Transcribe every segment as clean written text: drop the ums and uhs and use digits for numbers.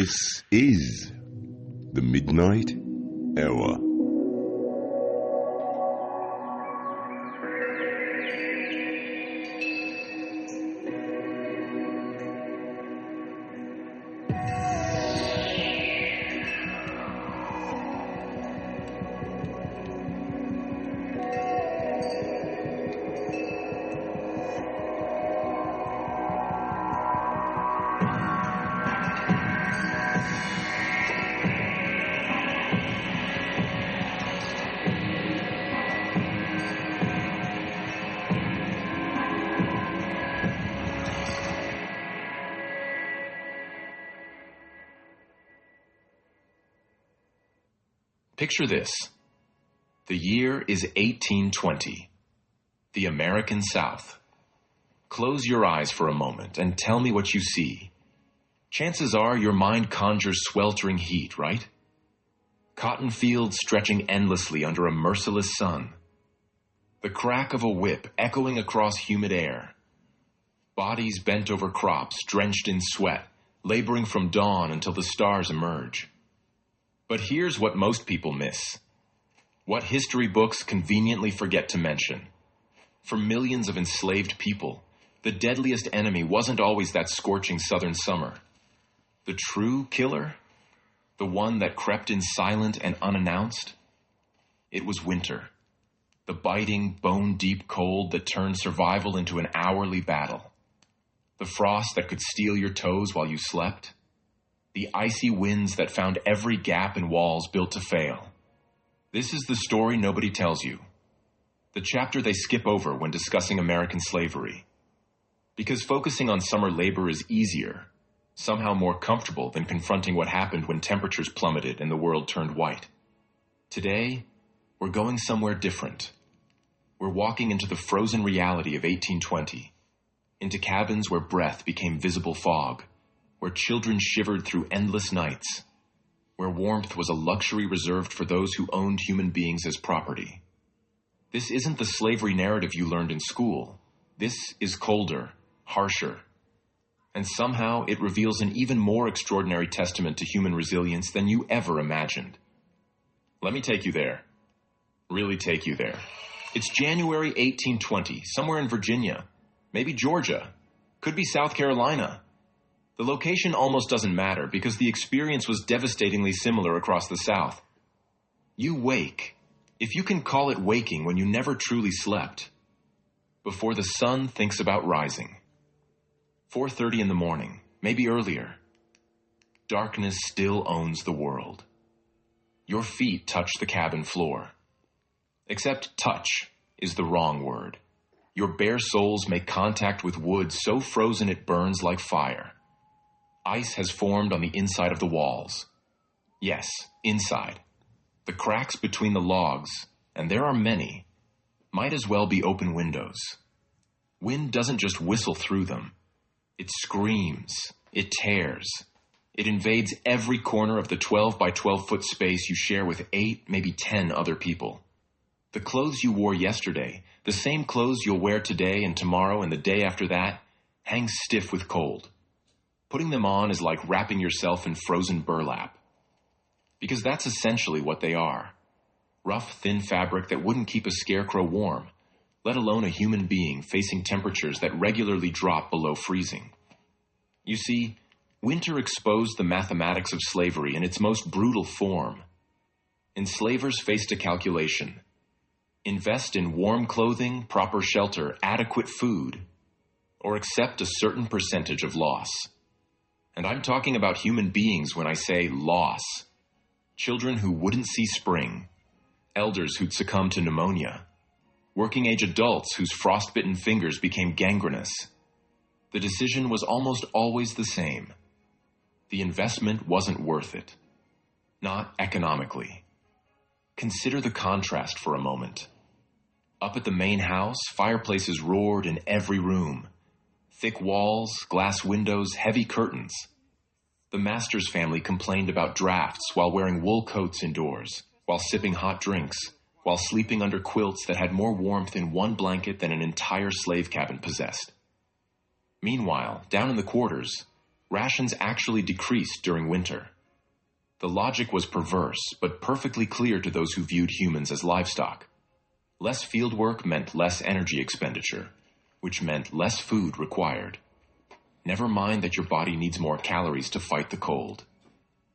This is the Midnight Hour. Picture this. The year is 1820. The American South. Close your eyes for a moment and tell me what you see. Chances are your mind conjures sweltering heat, right? Cotton fields stretching endlessly under a merciless sun. The crack of a whip echoing across humid air. Bodies bent over crops, drenched in sweat, laboring from dawn until the stars emerge. But here's what most people miss. What history books conveniently forget to mention. For millions of enslaved people, the deadliest enemy wasn't always that scorching southern summer. The true killer? The one that crept in silent and unannounced? It was winter. The biting, bone-deep cold that turned survival into an hourly battle. The frost that could steal your toes while you slept. The icy winds that found every gap in walls built to fail. This is the story nobody tells you. The chapter they skip over when discussing American slavery. Because focusing on summer labor is easier, somehow more comfortable than confronting what happened when temperatures plummeted and the world turned white. Today, we're going somewhere different. We're walking into the frozen reality of 1820, into cabins where breath became visible fog, where children shivered through endless nights, where warmth was a luxury reserved for those who owned human beings as property. This isn't the slavery narrative you learned in school. This is colder, harsher, and somehow it reveals an even more extraordinary testament to human resilience than you ever imagined. Let me take you there. Really take you there. It's January 1820, somewhere in Virginia, maybe Georgia, could be South Carolina. The location almost doesn't matter because the experience was devastatingly similar across the South. You wake, if you can call it waking when you never truly slept, before the sun thinks about rising. 4:30 in the morning, maybe earlier. Darkness still owns the world. Your feet touch the cabin floor. Except touch is the wrong word. Your bare soles make contact with wood so frozen it burns like fire. Ice has formed on the inside of the walls. Yes, inside. The cracks between the logs, and there are many, might as well be open windows. Wind doesn't just whistle through them. It screams. It tears. It invades every corner of the 12 by 12 foot space you share with 8, maybe 10 other people. The clothes you wore yesterday, the same clothes you'll wear today and tomorrow and the day after that, hang stiff with cold. Putting them on is like wrapping yourself in frozen burlap. Because that's essentially what they are. Rough, thin fabric that wouldn't keep a scarecrow warm, let alone a human being facing temperatures that regularly drop below freezing. You see, winter exposed the mathematics of slavery in its most brutal form. Enslavers faced a calculation. Invest in warm clothing, proper shelter, adequate food, or accept a certain percentage of loss. And I'm talking about human beings when I say loss. Children who wouldn't see spring, elders who'd succumb to pneumonia, working-age adults whose frostbitten fingers became gangrenous. The decision was almost always the same. The investment wasn't worth it. Not economically. Consider the contrast for a moment. Up at the main house, fireplaces roared in every room. Thick walls, glass windows, heavy curtains. The Masters family complained about drafts while wearing wool coats indoors, while sipping hot drinks, while sleeping under quilts that had more warmth in one blanket than an entire slave cabin possessed. Meanwhile, down in the quarters, Rations actually decreased during winter. The logic was perverse, but perfectly clear to those who viewed humans as livestock. Less field work meant less energy expenditure, which meant less food required. Never mind that your body needs more calories to fight the cold.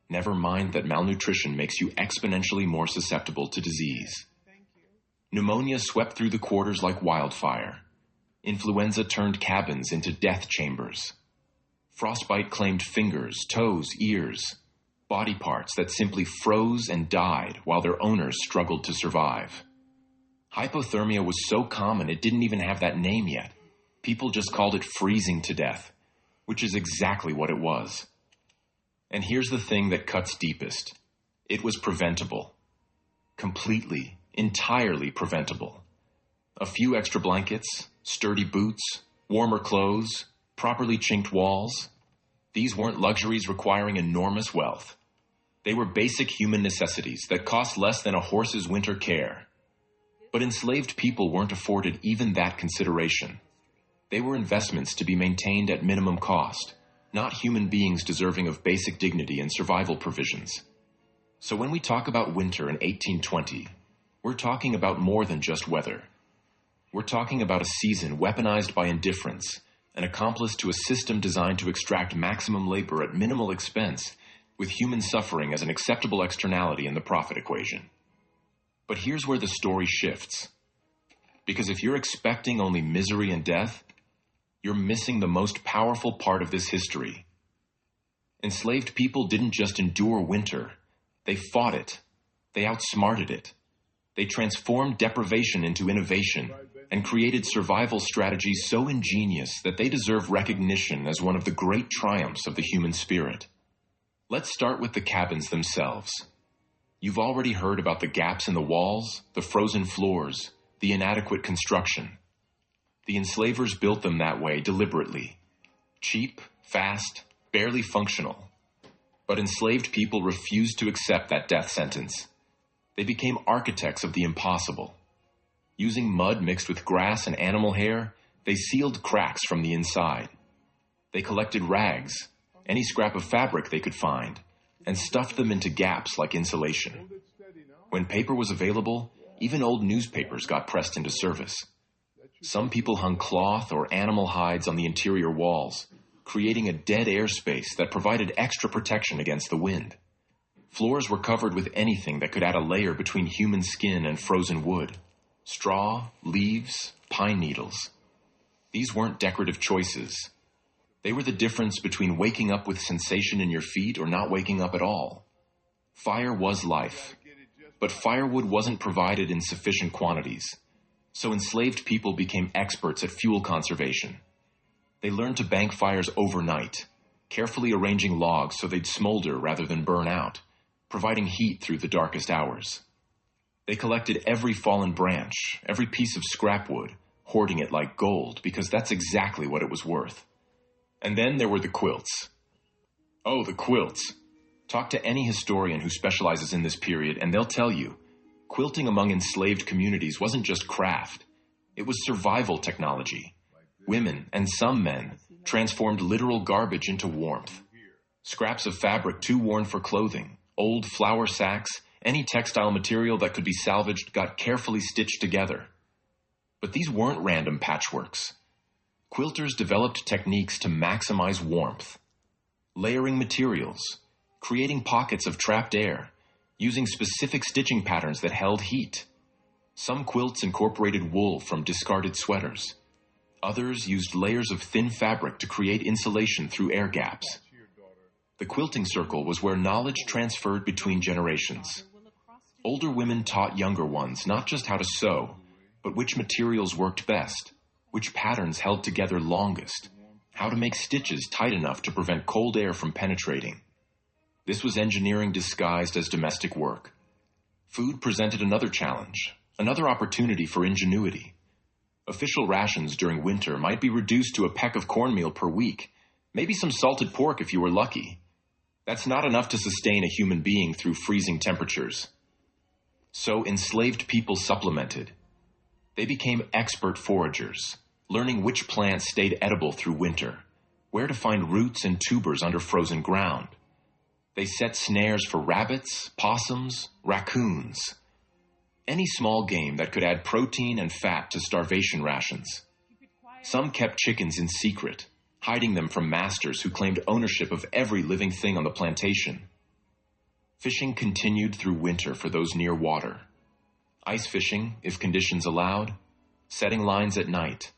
Never mind that malnutrition makes you exponentially more susceptible to disease. Pneumonia swept through the quarters like wildfire. Influenza turned cabins into death chambers. Frostbite claimed fingers, toes, ears, body parts that simply froze and died while their owners struggled to survive. Hypothermia was so common it didn't even have that name yet. People just called it freezing to death, which is exactly what it was. And here's the thing that cuts deepest. It was preventable. Completely, entirely preventable. A few extra blankets, sturdy boots, warmer clothes, properly chinked walls. These weren't luxuries requiring enormous wealth. They were basic human necessities that cost less than a horse's winter care. But enslaved people weren't afforded even that consideration. They were investments to be maintained at minimum cost, not human beings deserving of basic dignity and survival provisions. So when we talk about winter in 1820, we're talking about more than just weather. We're talking about a season weaponized by indifference, an accomplice to a system designed to extract maximum labor at minimal expense, with human suffering as an acceptable externality in the profit equation. But here's where the story shifts. Because if you're expecting only misery and death, you're missing the most powerful part of this history. Enslaved people didn't just endure winter. They fought it. They outsmarted it. They transformed deprivation into innovation and created survival strategies so ingenious that they deserve recognition as one of the great triumphs of the human spirit. Let's start with the cabins themselves. You've already heard about the gaps in the walls, the frozen floors, the inadequate construction. The enslavers built them that way deliberately. Cheap, fast, barely functional. But enslaved people refused to accept that death sentence. They became architects of the impossible. Using mud mixed with grass and animal hair, they sealed cracks from the inside. They collected rags, any scrap of fabric they could find, and stuffed them into gaps like insulation. When paper was available, even old newspapers got pressed into service. Some people hung cloth or animal hides on the interior walls, creating a dead air space that provided extra protection against the wind. Floors were covered with anything that could add a layer between human skin and frozen wood. Straw, leaves, pine needles. These weren't decorative choices. They were the difference between waking up with sensation in your feet or not waking up at all. Fire was life, but firewood wasn't provided in sufficient quantities, so enslaved people became experts at fuel conservation. They learned to bank fires overnight, carefully arranging logs so they'd smolder rather than burn out, providing heat through the darkest hours. They collected every fallen branch, every piece of scrap wood, hoarding it like gold because that's exactly what it was worth. And then there were the quilts. Oh, the quilts. Talk to any historian who specializes in this period and they'll tell you, quilting among enslaved communities wasn't just craft. It was survival technology. Women, and some men, transformed literal garbage into warmth. Scraps of fabric too worn for clothing, old flour sacks, any textile material that could be salvaged got carefully stitched together. But these weren't random patchworks. Quilters developed techniques to maximize warmth. Layering materials, creating pockets of trapped air, using specific stitching patterns that held heat. Some quilts incorporated wool from discarded sweaters. Others used layers of thin fabric to create insulation through air gaps. The quilting circle was where knowledge transferred between generations. Older women taught younger ones not just how to sew, but which materials worked best, which patterns held together longest, how to make stitches tight enough to prevent cold air from penetrating. This was engineering disguised as domestic work. Food presented another challenge, another opportunity for ingenuity. Official rations during winter might be reduced to a peck of cornmeal per week, maybe some salted pork if you were lucky. That's not enough to sustain a human being through freezing temperatures. So enslaved people supplemented. They became expert foragers, learning which plants stayed edible through winter, where to find roots and tubers under frozen ground. They set snares for rabbits, possums, raccoons, any small game that could add protein and fat to starvation rations. Some kept chickens in secret, hiding them from masters who claimed ownership of every living thing on the plantation. Fishing continued through winter for those near water. Ice fishing, if conditions allowed, setting lines at night,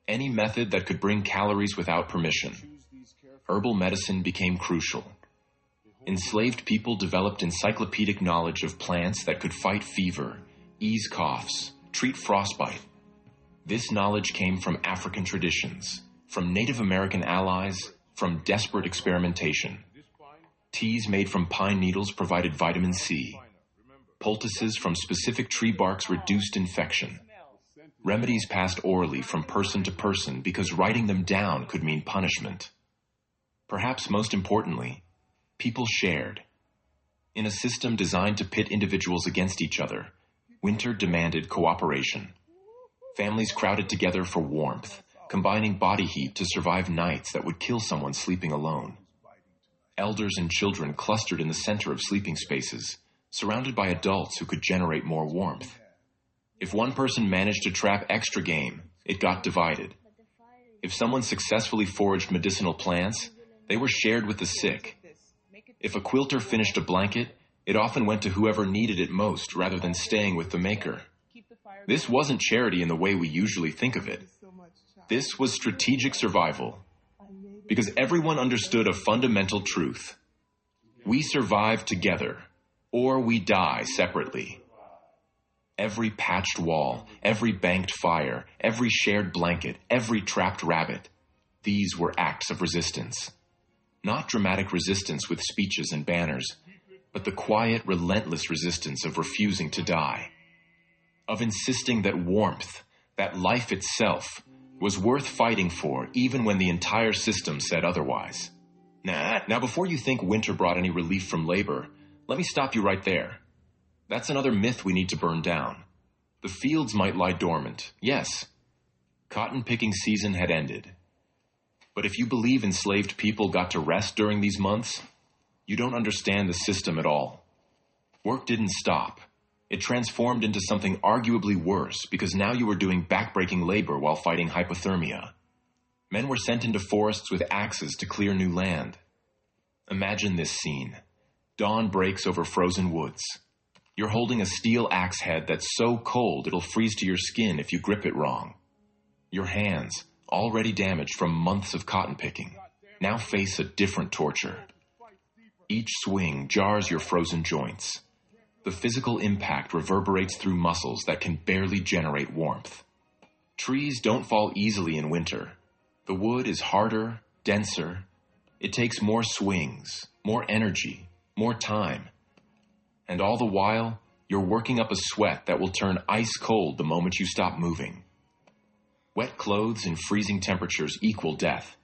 any method that could bring calories without permission. Herbal medicine became crucial. Enslaved people developed encyclopedic knowledge of plants that could fight fever, ease coughs, treat frostbite. This knowledge came from African traditions, from Native American allies, from desperate experimentation. Teas made from pine needles provided vitamin C. Poultices from specific tree barks reduced infection. Remedies passed orally from person to person because writing them down could mean punishment. Perhaps most importantly, people shared. In a system designed to pit individuals against each other, winter demanded cooperation. Families crowded together for warmth, combining body heat to survive nights that would kill someone sleeping alone. Elders and children clustered in the center of sleeping spaces, surrounded by adults who could generate more warmth. If one person managed to trap extra game, it got divided. If someone successfully foraged medicinal plants, they were shared with the sick. If a quilter finished a blanket, it often went to whoever needed it most rather than staying with the maker. This wasn't charity in the way we usually think of it. This was strategic survival, because everyone understood a fundamental truth. We survive together, or we die separately. Every patched wall, every banked fire, every shared blanket, every trapped rabbit, these were acts of resistance. Not dramatic resistance with speeches and banners, but the quiet, relentless resistance of refusing to die. Of insisting that warmth, that life itself, was worth fighting for even when the entire system said otherwise. Now before you think winter brought any relief from labor, let me stop you right there. That's another myth we need to burn down. The fields might lie dormant, yes. Cotton picking season had ended. But if you believe enslaved people got to rest during these months, you don't understand the system at all. Work didn't stop. It transformed into something arguably worse because now you were doing backbreaking labor while fighting hypothermia. Men were sent into forests with axes to clear new land. Imagine this scene. Dawn breaks over frozen woods. You're holding a steel axe head that's so cold it'll freeze to your skin if you grip it wrong. Your hands, already damaged from months of cotton picking, now face a different torture. Each swing jars your frozen joints. The physical impact reverberates through muscles that can barely generate warmth. Trees don't fall easily in winter. The wood is harder, denser. It takes more swings, more energy, more time. And all the while, you're working up a sweat that will turn ice cold the moment you stop moving. Wet clothes and freezing temperatures equal death,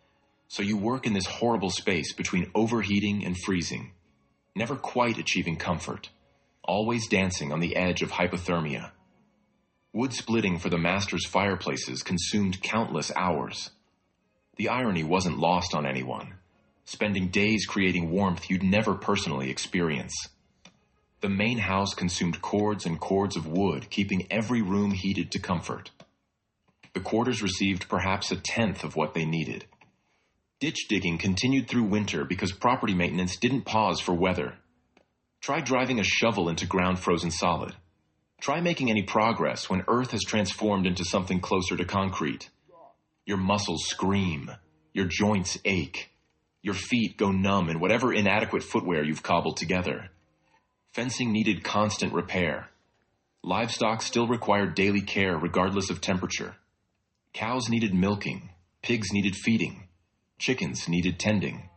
so you work in this horrible space between overheating and freezing, never quite achieving comfort, always dancing on the edge of hypothermia. Wood splitting for the master's fireplaces consumed countless hours. The irony wasn't lost on anyone, spending days creating warmth you'd never personally experience. The main house consumed cords and cords of wood, keeping every room heated to comfort. The quarters received perhaps a tenth of what they needed. Ditch digging continued through winter because property maintenance didn't pause for weather. Try driving a shovel into ground frozen solid. Try making any progress when earth has transformed into something closer to concrete. Your muscles scream. Your joints ache. Your feet go numb in whatever inadequate footwear you've cobbled together. Fencing needed constant repair. Livestock still required daily care regardless of temperature. Cows needed milking. Pigs needed feeding. Chickens needed tending.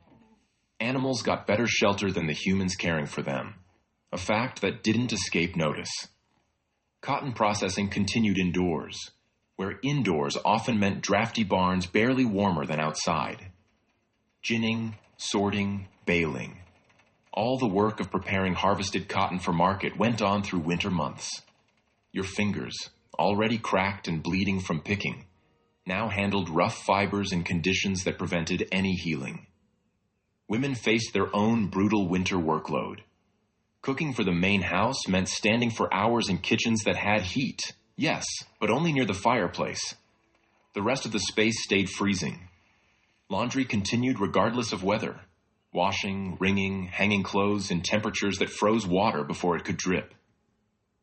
Animals got better shelter than the humans caring for them, a fact that didn't escape notice. Cotton processing continued indoors, where indoors often meant drafty barns barely warmer than outside. Ginning, sorting, baling. All the work of preparing harvested cotton for market went on through winter months. Your fingers, already cracked and bleeding from picking, now handled rough fibers in conditions that prevented any healing. Women faced their own brutal winter workload. Cooking for the main house meant standing for hours in kitchens that had heat, yes, but only near the fireplace. The rest of the space stayed freezing. Laundry continued regardless of weather, washing, wringing, hanging clothes in temperatures that froze water before it could drip.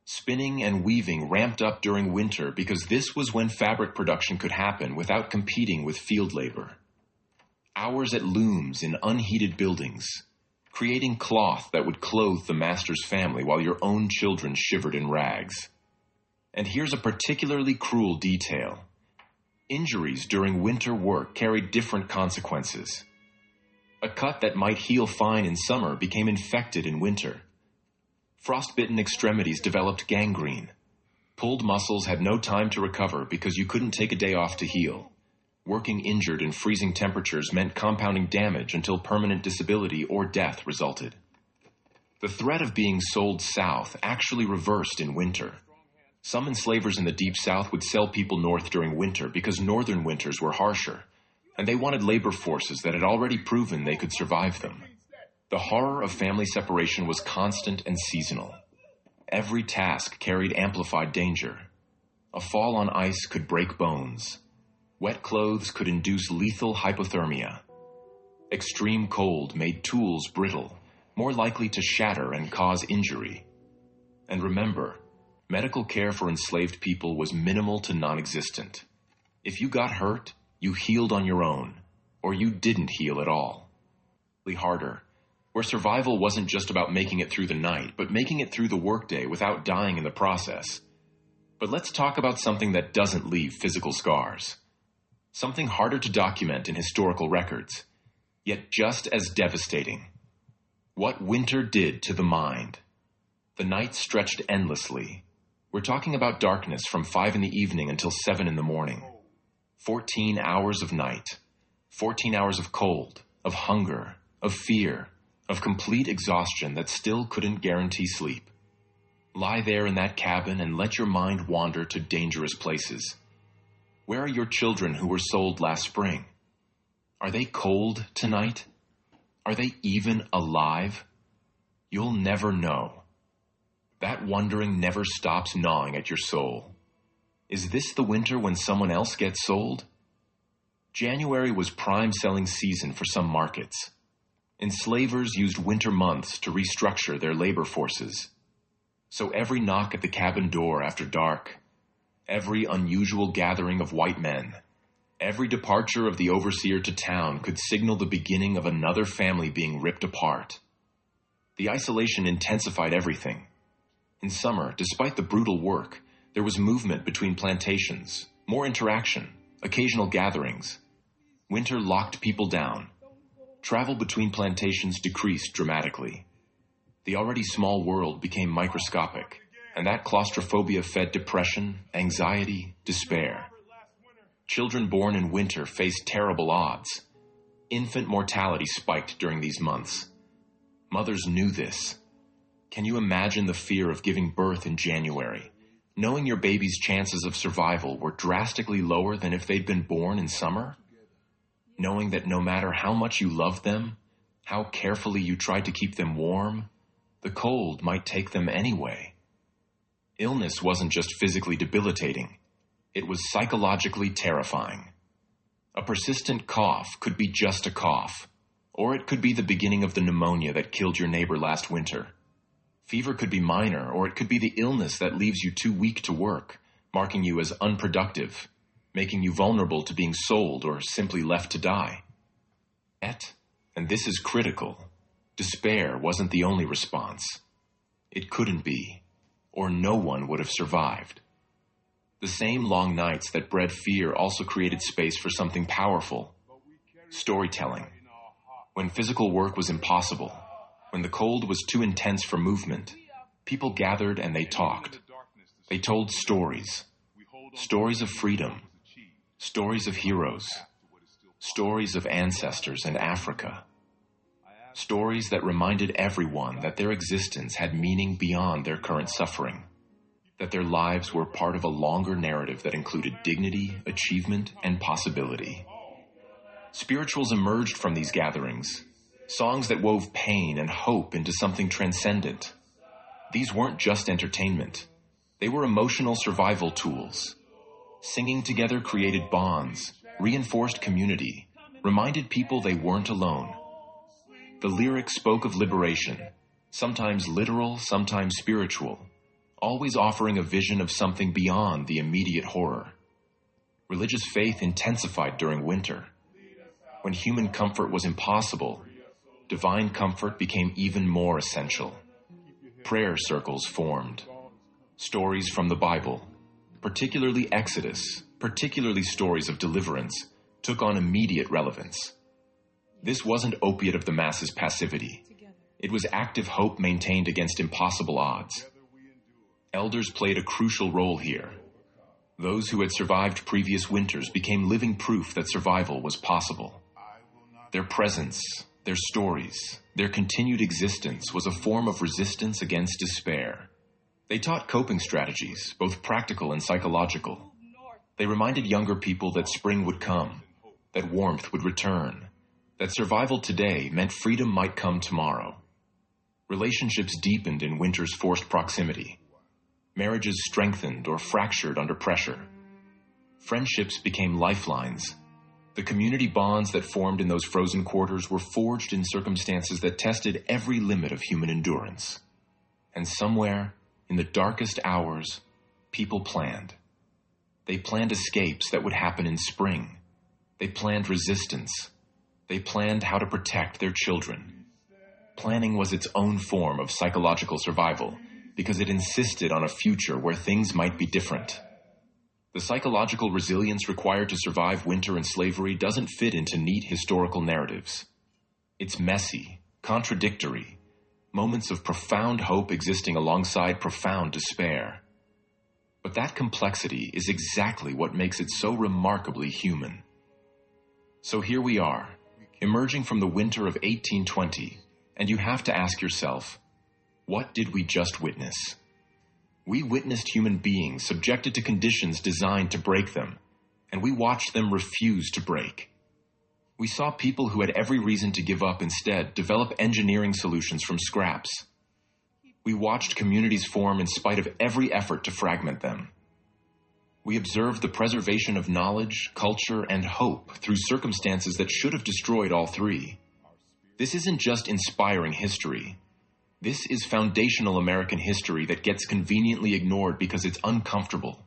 Spinning and weaving ramped up during winter because this was when fabric production could happen without competing with field labor. Hours at looms in unheated buildings, creating cloth that would clothe the master's family while your own children shivered in rags. And here's a particularly cruel detail. Injuries during winter work carried different consequences. A cut that might heal fine in summer became infected in winter. Frostbitten extremities developed gangrene. Pulled muscles had no time to recover because you couldn't take a day off to heal. Working injured in freezing temperatures meant compounding damage until permanent disability or death resulted. The threat of being sold south actually reversed in winter. Some enslavers in the Deep South would sell people north during winter because northern winters were harsher, and they wanted labor forces that had already proven they could survive them. The horror of family separation was constant and seasonal. Every task carried amplified danger. A fall on ice could break bones. Wet clothes could induce lethal hypothermia. Extreme cold made tools brittle, more likely to shatter and cause injury. And remember, medical care for enslaved people was minimal to non-existent. If you got hurt, you healed on your own, or you didn't heal at all. Harder, where survival wasn't just about making it through the night, but making it through the workday without dying in the process. But let's talk about something that doesn't leave physical scars. Something harder to document in historical records, yet just as devastating. What winter did to the mind. The night stretched endlessly. We're talking about darkness from 5 in the evening until 7 in the morning. 14 hours of night. 14 hours of cold, of hunger, of fear, of complete exhaustion that still couldn't guarantee sleep. Lie there in that cabin and let your mind wander to dangerous places. Where are your children who were sold last spring? Are they cold tonight? Are they even alive? You'll never know. That wondering never stops gnawing at your soul. Is this the winter when someone else gets sold? January was prime selling season for some markets. Enslavers used winter months to restructure their labor forces. So every knock at the cabin door after dark, every unusual gathering of white men, every departure of the overseer to town could signal the beginning of another family being ripped apart. The isolation intensified everything. In summer, despite the brutal work, there was movement between plantations, more interaction, occasional gatherings. Winter locked people down. Travel between plantations decreased dramatically. The already small world became microscopic, and that claustrophobia fed depression, anxiety, despair. Children born in winter faced terrible odds. Infant mortality spiked during these months. Mothers knew this. Can you imagine the fear of giving birth in January, knowing your baby's chances of survival were drastically lower than if they'd been born in summer? Knowing that no matter how much you loved them, how carefully you tried to keep them warm, the cold might take them anyway. Illness wasn't just physically debilitating. It was psychologically terrifying. A persistent cough could be just a cough, or it could be the beginning of the pneumonia that killed your neighbor last winter. Fever could be minor, or it could be the illness that leaves you too weak to work, marking you as unproductive, making you vulnerable to being sold or simply left to die. Yet, and this is critical, despair wasn't the only response. It couldn't be, or no one would have survived. The same long nights that bred fear also created space for something powerful: storytelling. When physical work was impossible, when the cold was too intense for movement, people gathered and they talked. They told stories. Stories of freedom. Stories of heroes. Stories of ancestors and Africa. Stories that reminded everyone that their existence had meaning beyond their current suffering. that their lives were part of a longer narrative that included dignity, achievement, and possibility. Spirituals emerged from these gatherings, songs that wove pain and hope into something transcendent. These weren't just entertainment. They were emotional survival tools. Singing together created bonds, reinforced community, reminded people they weren't alone. The lyrics spoke of liberation, sometimes literal, sometimes spiritual, always offering a vision of something beyond the immediate horror. Religious faith intensified during winter. When human comfort was impossible, divine comfort became even more essential. Prayer circles formed. Stories from the Bible, particularly Exodus, particularly stories of deliverance, took on immediate relevance. This wasn't opiate of the masses' passivity. It was active hope maintained against impossible odds. Elders played a crucial role here. Those who had survived previous winters became living proof that survival was possible. Their presence, their stories, their continued existence was a form of resistance against despair. They taught coping strategies, both practical and psychological. They reminded younger people that spring would come, that warmth would return, that survival today meant freedom might come tomorrow. Relationships deepened in winter's forced proximity. Marriages strengthened or fractured under pressure. Friendships became lifelines. The community bonds that formed in those frozen quarters were forged in circumstances that tested every limit of human endurance. And somewhere, in the darkest hours, people planned. They planned escapes that would happen in spring. They planned resistance. They planned how to protect their children. Planning was its own form of psychological survival because it insisted on a future where things might be different. The psychological resilience required to survive winter and slavery doesn't fit into neat historical narratives. It's messy, contradictory, moments of profound hope existing alongside profound despair. But that complexity is exactly what makes it so remarkably human. So here we are, emerging from the winter of 1820, and you have to ask yourself, what did we just witness? We witnessed human beings subjected to conditions designed to break them, and we watched them refuse to break. We saw people who had every reason to give up instead develop engineering solutions from scraps. We watched communities form in spite of every effort to fragment them. We observed the preservation of knowledge, culture, and hope through circumstances that should have destroyed all three. This isn't just inspiring history. This is foundational American history that gets conveniently ignored because it's uncomfortable.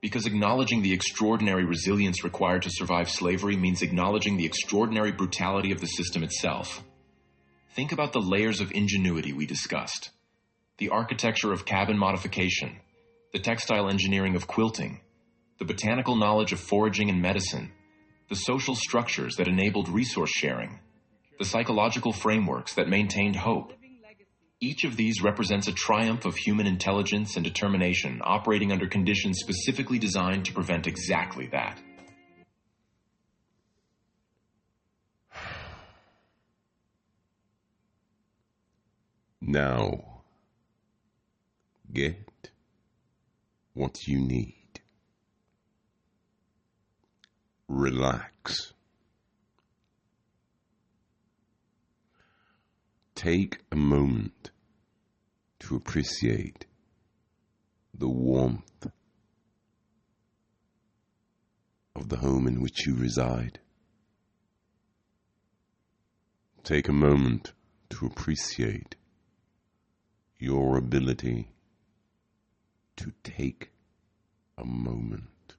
Because acknowledging the extraordinary resilience required to survive slavery means acknowledging the extraordinary brutality of the system itself. Think about the layers of ingenuity we discussed. The architecture of cabin modification, the textile engineering of quilting, the botanical knowledge of foraging and medicine, the social structures that enabled resource sharing, the psychological frameworks that maintained hope. Each of these represents a triumph of human intelligence and determination operating under conditions specifically designed to prevent exactly that. Now, get what you need. Relax. Take a moment to appreciate the warmth of the home in which you reside. Take a moment to appreciate your ability to take a moment.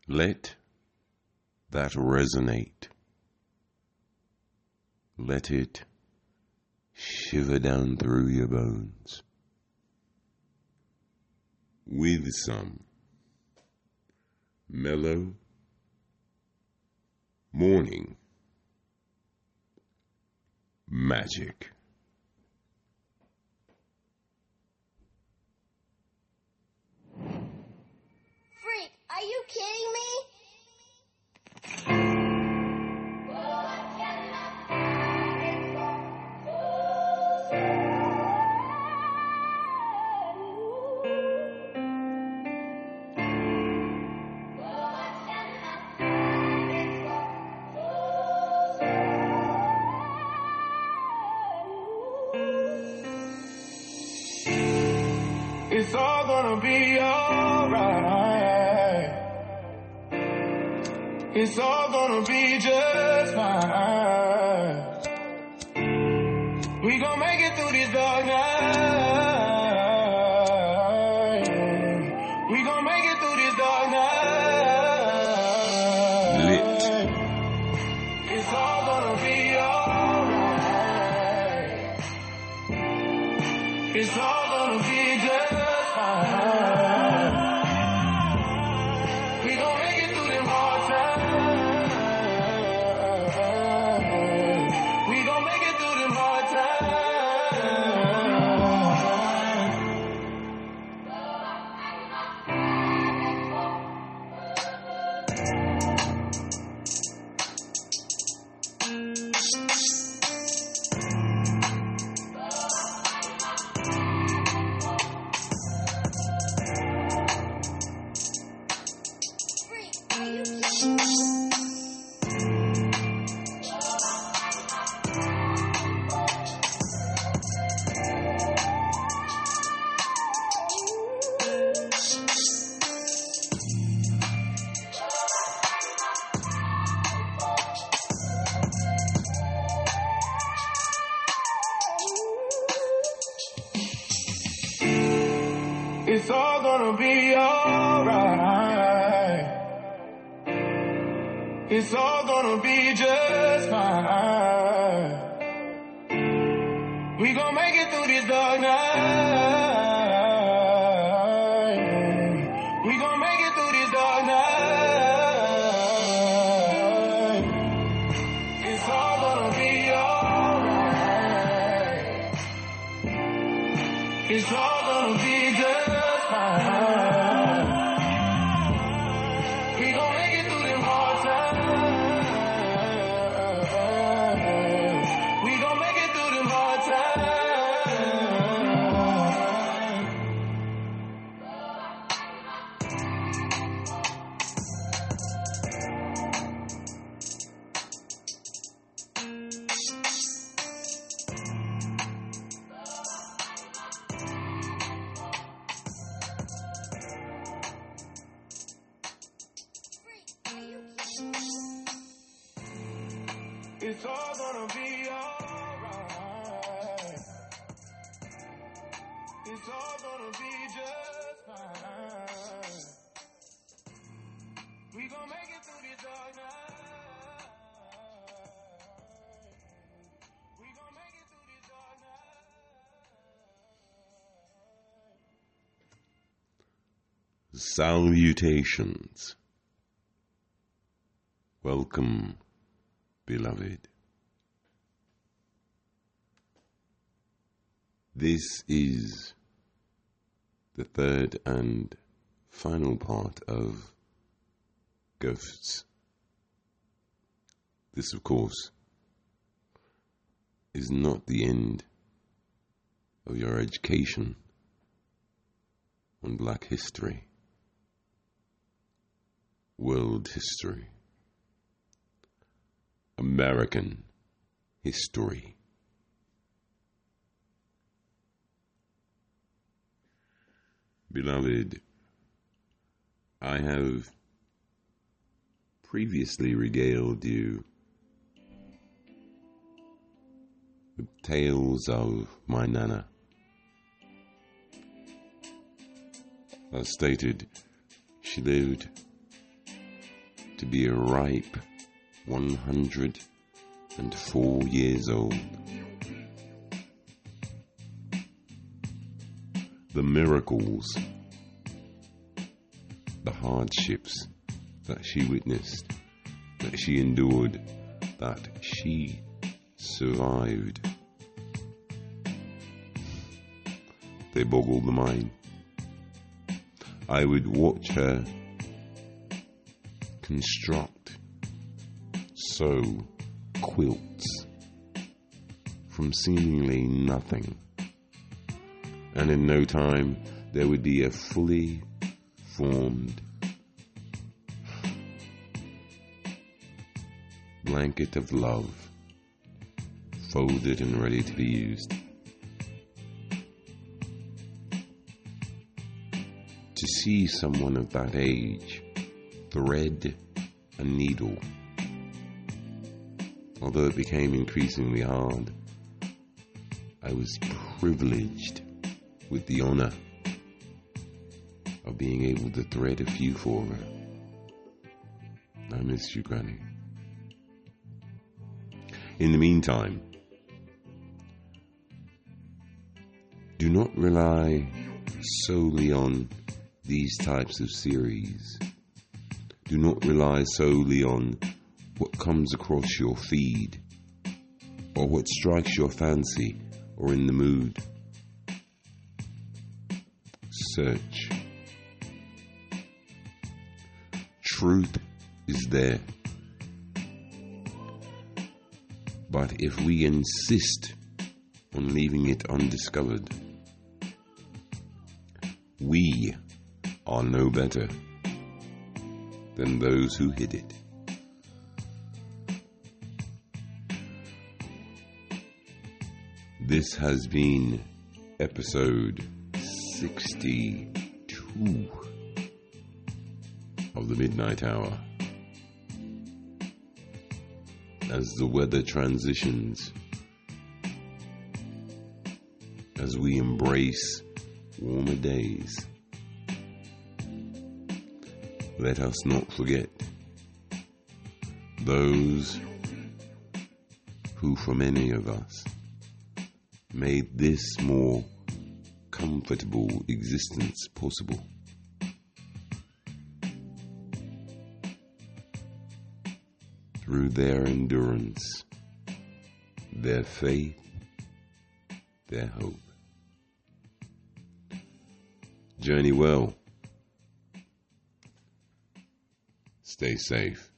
Let that resonate. Let it shiver down through your bones with some mellow morning magic. Freak, are you kidding me? It's all gonna be alright. It's all gonna be just fine. We gon' make it through this dark night. We gon' make it through this dark night. Lit. It's all gonna be alright. It's all gonna be just fine. We gon' make it through them hard times. We gon' make it through them hard Freak, are you kidding me? It's all gonna be alright. It's all gonna be just fine. We gon' make it through this dark night. We gon' make it through this dark night. It's all gonna be alright. It's all gonna be just fine. We gon' make it through them hard times. We gon' make it through them hard times. Freak, are you kidding me? It's all gonna be alright. It's all gonna be just fine. We gon' make it through this dark night. We gon' make it through this dark night. Salutations. Welcome, beloved. This is the third and final part of Ghosts. This, of course, is not the end of your education on Black history, world history, American history. Beloved, I have previously regaled you with tales of my Nana. As stated, she lived to be a ripe 104 years old. The miracles, the hardships that she witnessed, that she endured, that she survived, they boggle the mind. I would watch her construct, sew quilts from seemingly nothing, and in no time there would be a fully formed blanket of love, folded and ready to be used. to see someone of that age thread a needle, although it became increasingly hard, I was privileged with the honor of being able to thread a few for her. I miss you, Granny. In the meantime, do not rely solely on these types of series. Do not rely solely on what comes across your feed or what strikes your fancy or in the mood. Search. Truth is there. But if we insist on leaving it undiscovered, we are no better than those who hid it. This has been episode 62 of the Midnight Hour. As the weather transitions, as we embrace warmer days, let us not forget those who, for many of us, made this more comfortable existence possible. Through their endurance, their faith, their hope. Journey well. Stay safe.